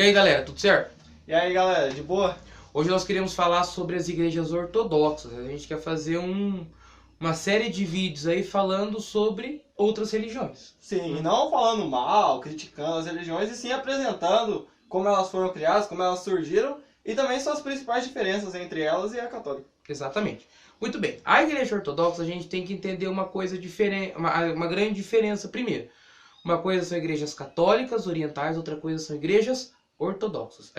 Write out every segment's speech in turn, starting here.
E aí galera, tudo certo? E aí galera, de boa? Hoje nós queremos falar sobre as igrejas ortodoxas. A gente quer fazer uma série de vídeos aí falando sobre outras religiões. Sim, e não falando mal, criticando as religiões, e sim apresentando como elas foram criadas, como elas surgiram e também suas principais diferenças entre elas e a católica. Exatamente. Muito bem. A igreja ortodoxa a gente tem que entender uma coisa diferente, uma grande diferença primeiro. Uma coisa são igrejas católicas orientais, outra coisa são igrejas ortodoxas.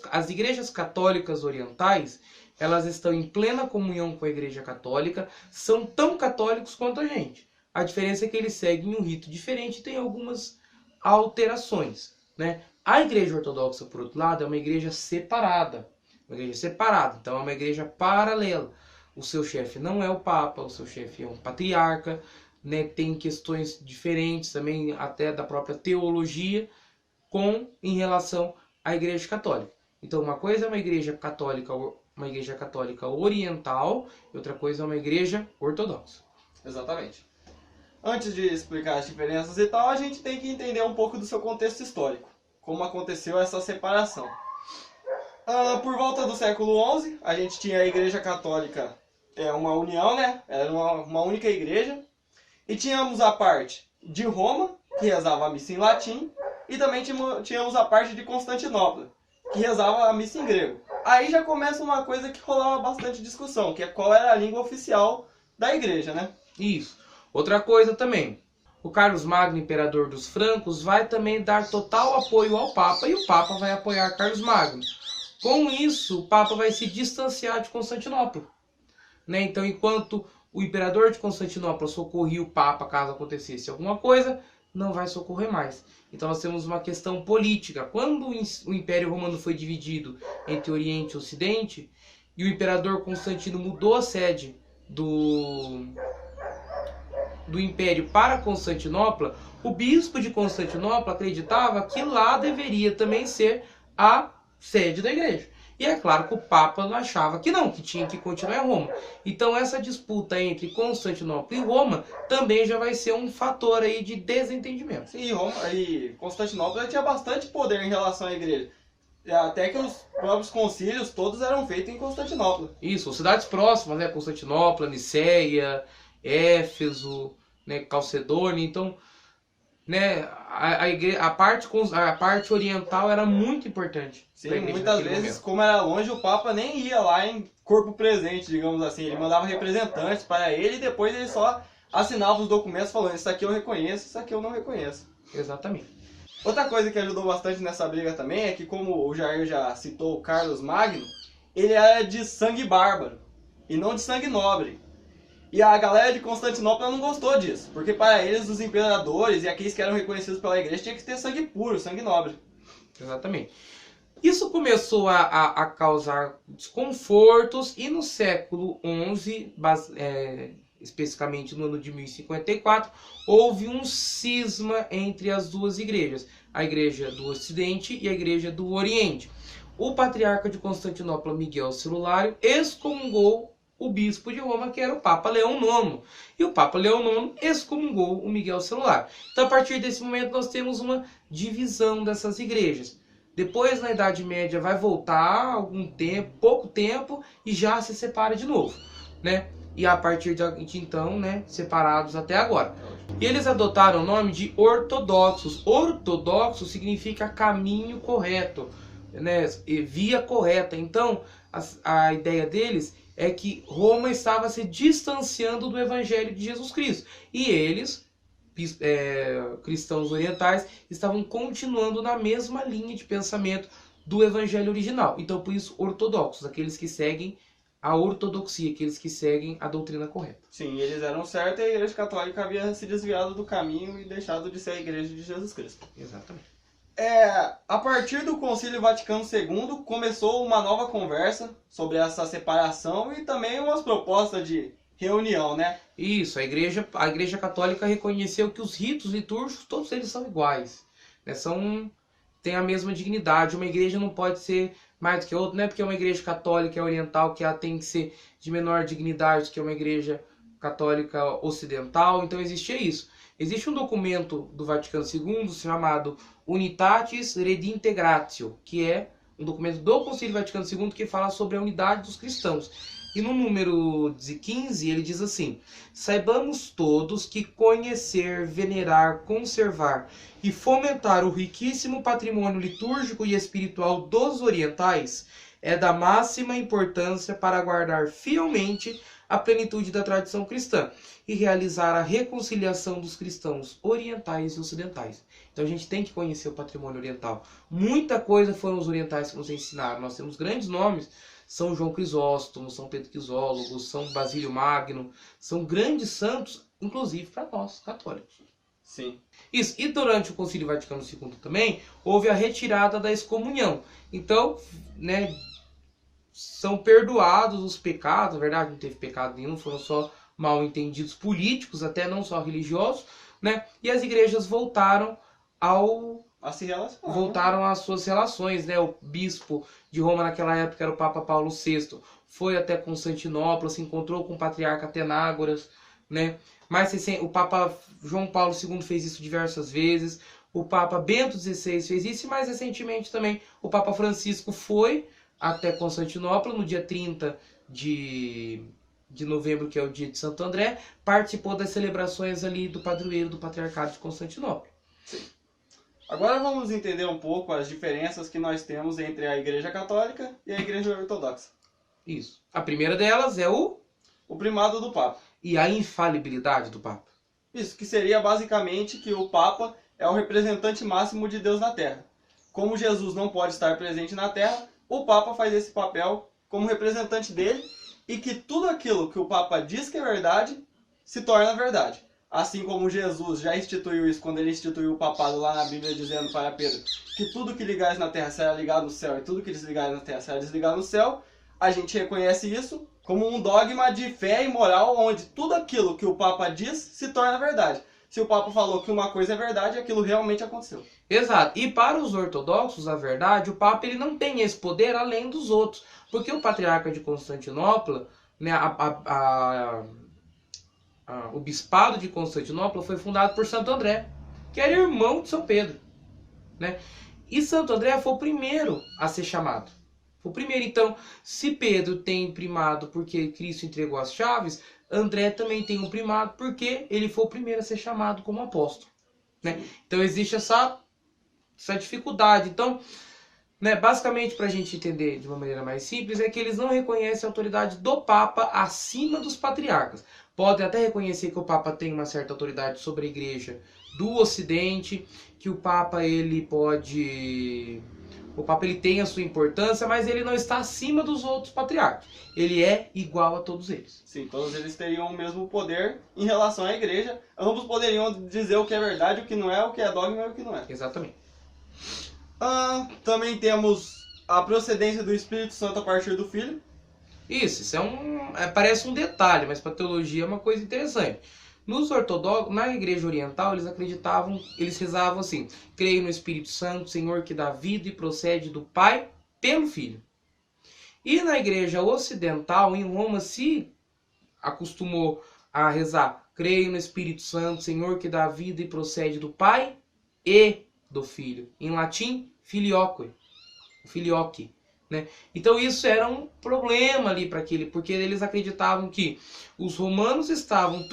As igrejas católicas orientais, elas estão em plena comunhão com a igreja católica, são tão católicos quanto a gente. A diferença é que eles seguem um rito diferente e tem algumas alterações, né? A igreja ortodoxa, por outro lado, é uma igreja separada. Uma igreja separada, então é uma igreja paralela. O seu chefe não é o Papa, o seu chefe é um patriarca, né? Tem questões diferentes também até da própria teologia em relação à igreja católica. Então uma coisa é uma igreja católica oriental e outra coisa é uma igreja ortodoxa. Exatamente. Antes de explicar as diferenças e tal, a gente tem que entender um pouco do seu contexto histórico. Como aconteceu essa separação. Por volta do século XI, a gente tinha a igreja católica, uma união, né? Era uma única igreja. E tínhamos a parte de Roma, que rezava a missa em latim, e também tínhamos a parte de Constantinopla, que rezava a missa em grego. Aí já começa uma coisa que rolava bastante discussão, que é qual era a língua oficial da igreja, né? Isso. Outra coisa também, o Carlos Magno, imperador dos francos, vai também dar total apoio ao Papa e o Papa vai apoiar Carlos Magno. Com isso, o Papa vai se distanciar de Constantinopla, né? Então, enquanto o imperador de Constantinopla socorria o Papa caso acontecesse alguma coisa, não vai socorrer mais. Então nós temos uma questão política. Quando o Império Romano foi dividido entre Oriente e Ocidente, e o imperador Constantino mudou a sede do Império para Constantinopla, o bispo de Constantinopla acreditava que lá deveria também ser a sede da igreja. E é claro que o Papa achava que não, que tinha que continuar em Roma. Então essa disputa entre Constantinopla e Roma também já vai ser um fator aí de desentendimento. Sim, e Constantinopla tinha bastante poder em relação à igreja. Até que os próprios concílios todos eram feitos em Constantinopla. Isso, cidades próximas, né? Constantinopla, Niceia, Éfeso, né? Calcedônia. Então, né? A parte oriental era muito importante. Sim, muitas vezes, como era longe, o Papa nem ia lá em corpo presente, digamos assim. Ele mandava representantes para ele e depois ele só assinava os documentos falando: isso aqui eu reconheço, isso aqui eu não reconheço. Exatamente. Outra coisa que ajudou bastante nessa briga também é que, como o Jair já citou o Carlos Magno, ele era de sangue bárbaro e não de sangue nobre. E a galera de Constantinopla não gostou disso, porque para eles os imperadores e aqueles que eram reconhecidos pela igreja tinham que ter sangue puro, sangue nobre. Exatamente. Isso começou a causar desconfortos e no século XI, especificamente no ano de 1054, houve um cisma entre as duas igrejas, a igreja do Ocidente e a igreja do Oriente. O patriarca de Constantinopla, Miguel Celulário, excomungou o bispo de Roma, que era o Papa Leão IX. E o Papa Leão IX excomungou o Miguel Celulário. Então, a partir desse momento, nós temos uma divisão dessas igrejas. Depois, na Idade Média, vai voltar algum tempo, pouco tempo, e já se separa de novo, né? E a partir de então, né, separados até agora. E eles adotaram o nome de ortodoxos. Ortodoxo significa caminho correto, né, via correta. Então, a ideia deles é que Roma estava se distanciando do Evangelho de Jesus Cristo. E eles, cristãos orientais, estavam continuando na mesma linha de pensamento do Evangelho original. Então, por isso, ortodoxos, aqueles que seguem a ortodoxia, aqueles que seguem a doutrina correta. Sim, eles eram certos e a igreja católica havia se desviado do caminho e deixado de ser a igreja de Jesus Cristo. Exatamente. A partir do Concílio Vaticano II, começou uma nova conversa sobre essa separação e também umas propostas de reunião, né? Isso, a igreja católica reconheceu que os ritos litúrgicos, todos eles são iguais, né? Tem a mesma dignidade. Uma igreja não pode ser mais do que outra, não é porque é uma igreja católica oriental que ela tem que ser de menor dignidade que uma igreja católica ocidental. Então existia isso. Existe um documento do Vaticano II chamado Unitatis Redintegratio, que é um documento do Concílio Vaticano II que fala sobre a unidade dos cristãos. E no número 15 ele diz assim: saibamos todos que conhecer, venerar, conservar e fomentar o riquíssimo patrimônio litúrgico e espiritual dos orientais é da máxima importância para guardar fielmente a plenitude da tradição cristã e realizar a reconciliação dos cristãos orientais e ocidentais. Então a gente tem que conhecer o patrimônio oriental. Muita coisa foram os orientais que nos ensinaram. Nós temos grandes nomes: São João Crisóstomo, São Pedro Crisólogo, São Basílio Magno. São grandes santos, inclusive para nós, católicos. Sim. Isso. E durante o Concílio Vaticano II também, houve a retirada da excomunhão. Então, né, são perdoados os pecados. Na verdade, não teve pecado nenhum, foram só mal entendidos políticos, até não só religiosos, né? E as igrejas voltaram a se relacionar, voltaram às suas relações, né? O bispo de Roma naquela época era o Papa Paulo VI, foi até Constantinopla, se encontrou com o patriarca Atenágoras, né? Mas o Papa João Paulo II fez isso diversas vezes, o Papa Bento XVI fez isso, e mais recentemente também o Papa Francisco foi até Constantinopla no dia 30 de novembro, que é o dia de Santo André, participou das celebrações ali do padroeiro do Patriarcado de Constantinopla. Sim. Agora vamos entender um pouco as diferenças que nós temos entre a Igreja Católica e a Igreja Ortodoxa. Isso. A primeira delas é o primado do Papa. E a infalibilidade do Papa. Isso, que seria basicamente que o Papa é o representante máximo de Deus na Terra. Como Jesus não pode estar presente na Terra, o Papa faz esse papel como representante dele, e que tudo aquilo que o Papa diz que é verdade, se torna verdade. Assim como Jesus já instituiu isso quando ele instituiu o papado lá na Bíblia, dizendo para Pedro que tudo que ligares na terra será ligado no céu e tudo que desligares na terra será desligado no céu, a gente reconhece isso como um dogma de fé e moral, onde tudo aquilo que o Papa diz se torna verdade. Se o Papa falou que uma coisa é verdade, aquilo realmente aconteceu. Exato. E para os ortodoxos, a verdade, o Papa ele não tem esse poder além dos outros. Porque o Patriarca de Constantinopla, né, o Bispado de Constantinopla foi fundado por Santo André, que era irmão de São Pedro, né? E Santo André foi o primeiro a ser chamado. Foi o primeiro. Então, se Pedro tem primado porque Cristo entregou as chaves, André também tem um primado porque ele foi o primeiro a ser chamado como apóstolo, né? Então existe essa dificuldade. Então, né, basicamente, para a gente entender de uma maneira mais simples, é que eles não reconhecem a autoridade do Papa acima dos patriarcas. Podem até reconhecer que o Papa tem uma certa autoridade sobre a Igreja do Ocidente, que o Papa ele tem a sua importância, mas ele não está acima dos outros patriarcas. Ele é igual a todos eles. Sim, todos eles teriam o mesmo poder em relação à Igreja. Ambos poderiam dizer o que é verdade, o que não é, o que é dogma e o que não é. Exatamente. Também temos a procedência do Espírito Santo a partir do Filho. Isso parece um detalhe, mas para a teologia é uma coisa interessante. Nos ortodoxos, na Igreja Oriental, eles rezavam assim: creio no Espírito Santo, Senhor que dá vida e procede do Pai pelo Filho. E na Igreja Ocidental, em Roma, se acostumou a rezar: creio no Espírito Santo, Senhor que dá vida e procede do Pai e do Filho. Em latim, filioque. Né? Então isso era um problema ali para porque eles acreditavam que os romanos estavam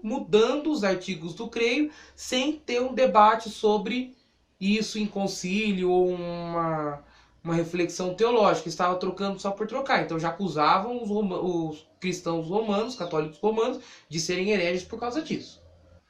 mudando os artigos do creio, sem ter um debate sobre isso em concílio ou uma reflexão teológica. Estava trocando só por trocar. Então já acusavam os cristãos romanos, católicos romanos, de serem hereges por causa disso.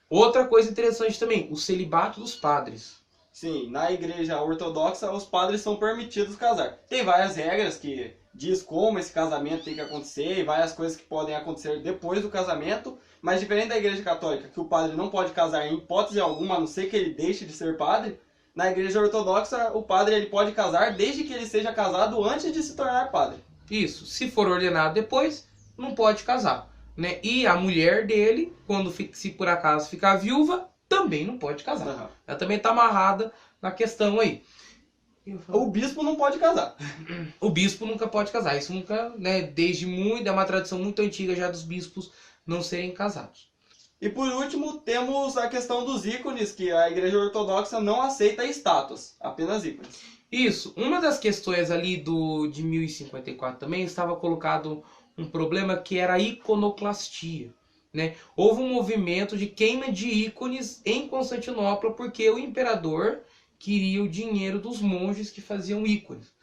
Outra coisa interessante também, o celibato dos padres. Sim, na Igreja Ortodoxa os padres são permitidos casar. Tem várias regras que diz como esse casamento tem que acontecer e várias coisas que podem acontecer depois do casamento, mas diferente da Igreja Católica, que o padre não pode casar em hipótese alguma, a não ser que ele deixe de ser padre, na Igreja Ortodoxa o padre ele pode casar desde que ele seja casado antes de se tornar padre. Isso, se for ordenado depois, não pode casar, né? E a mulher dele, se por acaso ficar viúva, também não pode casar. Uhum. Ela também está amarrada na questão aí. O bispo não pode casar. O bispo nunca pode casar. Isso nunca, né? Desde muito, é uma tradição muito antiga já dos bispos não serem casados. E por último, temos a questão dos ícones, que a Igreja Ortodoxa não aceita estátuas, apenas ícones. Isso. Uma das questões ali de 1054 também estava colocado um problema que era a iconoclastia, né? Houve um movimento de queima de ícones em Constantinopla porque o imperador queria o dinheiro dos monges que faziam ícones.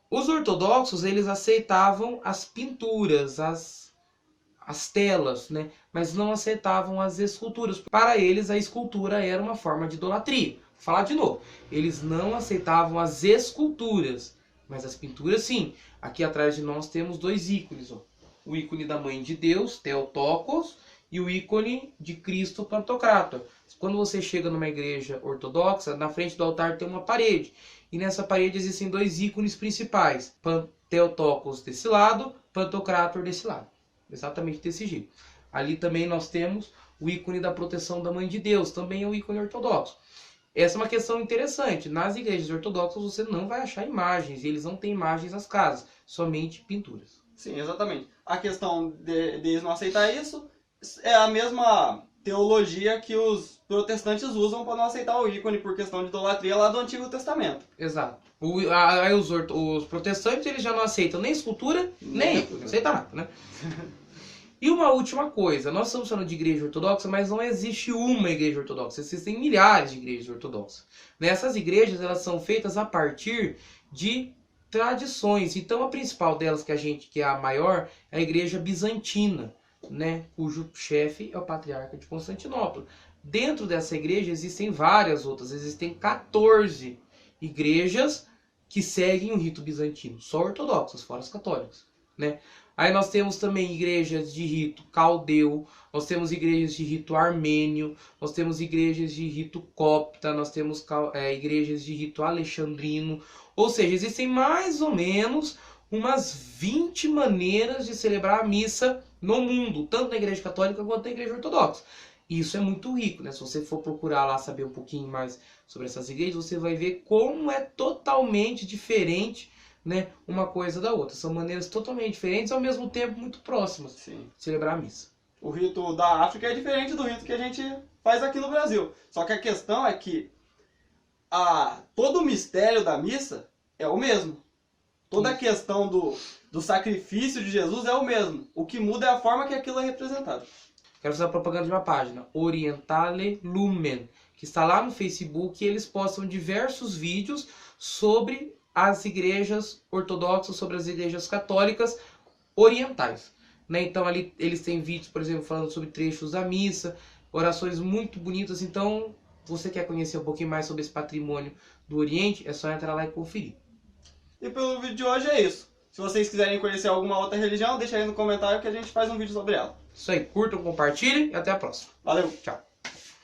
Os ortodoxos, eles aceitavam as pinturas, as telas, né? Mas não aceitavam as esculturas. Para eles, a escultura era uma forma de idolatria. Vou falar de novo. Eles não aceitavam as esculturas, mas as pinturas sim. Aqui atrás de nós temos dois ícones. Ó. O ícone da Mãe de Deus, Theotokos, e o ícone de Cristo, Pantocrator. Quando você chega numa igreja ortodoxa, na frente do altar tem uma parede. E nessa parede existem dois ícones principais. Theotokos desse lado, Pantocrator desse lado. Exatamente desse jeito. Ali também nós temos o ícone da proteção da Mãe de Deus. Também é um ícone ortodoxo. Essa é uma questão interessante. Nas igrejas ortodoxas você não vai achar imagens. Eles não têm imagens nas casas. Somente pinturas. Sim, exatamente. A questão deles não aceitar isso é a mesma teologia que os protestantes usam para não aceitar o ícone por questão de idolatria lá do Antigo Testamento. Exato. Aí os protestantes eles já não aceitam nem escultura, nem ícone. Não aceitam nada, né? E uma última coisa, nós estamos falando de igreja ortodoxa, mas não existe uma igreja ortodoxa, existem milhares de igrejas ortodoxas. Essas igrejas elas são feitas a partir de tradições. Então a principal delas, que é a maior, é a igreja bizantina, né? Cujo chefe é o patriarca de Constantinopla. Dentro dessa igreja existem várias outras, existem 14 igrejas que seguem o rito bizantino, só ortodoxas, fora as católicas, né? Aí nós temos também igrejas de rito caldeu, nós temos igrejas de rito armênio, nós temos igrejas de rito copta, nós temos igrejas de rito alexandrino. Ou seja, existem mais ou menos umas 20 maneiras de celebrar a missa no mundo, tanto na igreja católica quanto na igreja ortodoxa. E isso é muito rico, né? Se você for procurar lá saber um pouquinho mais sobre essas igrejas, você vai ver como é totalmente diferente, né, uma coisa da outra. São maneiras totalmente diferentes, ao mesmo tempo muito próximas. Sim. De celebrar a missa. O rito da África é diferente do rito que a gente faz aqui no Brasil. Só que a questão é que todo o mistério da missa é o mesmo. Toda a questão do sacrifício de Jesus é o mesmo. O que muda é a forma que aquilo é representado. Quero fazer a propaganda de uma página, Orientale Lumen, que está lá no Facebook, e eles postam diversos vídeos sobre as igrejas ortodoxas, sobre as igrejas católicas orientais. Né? Então ali eles têm vídeos, por exemplo, falando sobre trechos da missa, orações muito bonitas. Então, você quer conhecer um pouquinho mais sobre esse patrimônio do Oriente, é só entrar lá e conferir. E pelo vídeo de hoje é isso. Se vocês quiserem conhecer alguma outra religião, deixa aí no comentário que a gente faz um vídeo sobre ela. Isso aí, curtam, compartilhem e até a próxima. Valeu! Tchau!